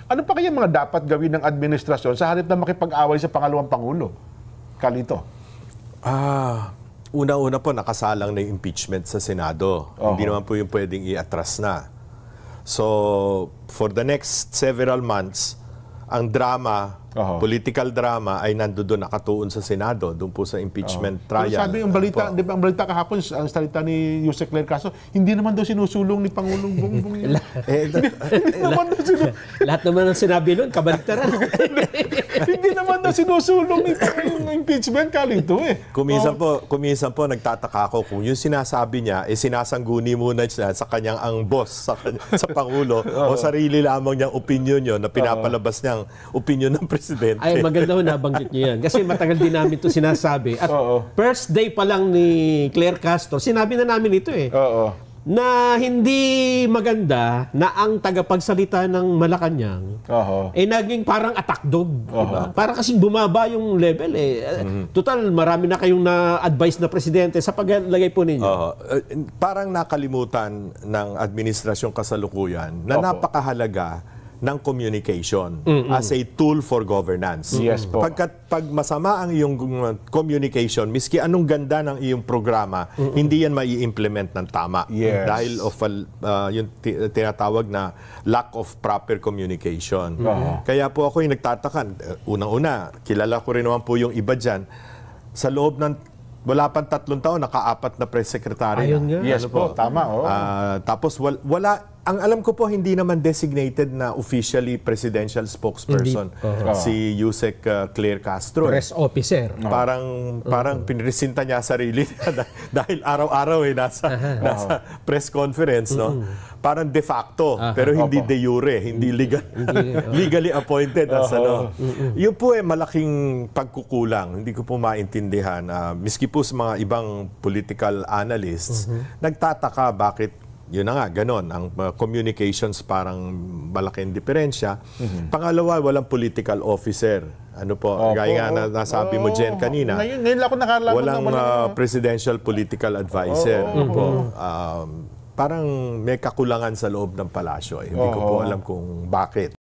Ano pa kaya mga dapat gawin ng administrasyon sa halip na makipag-away sa pangalawang Pangulo? Kalito. Una-una po, nakasalang na yung impeachment sa Senado. Hindi naman po yung pwedeng i-atras na. So, for the next several months, ang drama, political drama, ay nandoon nakatuon sa Senado, doon po sa impeachment trial. Pero sabi yung balita, di ba, ang balita kahapon, ang salita ni Yusek Claire Castro, hindi naman daw sinusulong ni Pangulong Bongbong yun. Lahat naman ang sinabi nun, kabaliktaran. Hindi naman daw sinusulong ni Pangulong impeachment, Kalito eh. Kuminsan po, nagtataka ako kung yung sinasabi niya, sinasangguni muna siya sa kanyang ang boss, sa Pangulo, o sarili lamang niyang opinion yun, na pinapalabas niyang opinion ng Presidente. Ay, maganda ho nabanggit niyo yan. Kasi matagal din namin ito sinasabi. At first day pa lang ni Claire Castro, sinabi na namin ito eh. Na hindi maganda na ang tagapagsalita ng Malacanang naging parang attack dog. Diba? Parang kasing bumaba yung level eh. Total, marami na kayong na-advise na presidente sa paglagay po ninyo. Parang nakalimutan ng administrasyong kasalukuyan na napakahalaga ng communication as a tool for governance. Yes po. Pag masama ang iyong communication, miski anong ganda ng iyong programa, hindi yan mai-implement ng tama. Yes. Dahil of yung tinatawag na lack of proper communication. Kaya po ako yung nagtatakan. Unang-una, kilala ko rin naman po yung iba dyan. Sa loob ng wala pang 3 taon, naka-4 na press secretary. Ayun nga. Yes po, tama. Tapos ang alam ko po, hindi naman designated na officially presidential spokesperson si Yusek Claire Castro. Press officer. Parang pinresinta niya sarili dahil araw-araw nasa press conference, no? Parang de facto, pero hindi de jure, hindi legally appointed as Yun po malaking pagkukulang. Hindi ko po maintindihan. Miski po sa mga ibang political analysts, nagtataka bakit yun na nga, ganon. Ang communications parang malaking diferensya. Pangalawa, walang political officer. Ano po, gaya nga nasabi mo, Jen, kanina. Ngayon ako nakalaman walang presidential political advisor. Parang may kakulangan sa loob ng palasyo. Hindi ko po alam kung bakit.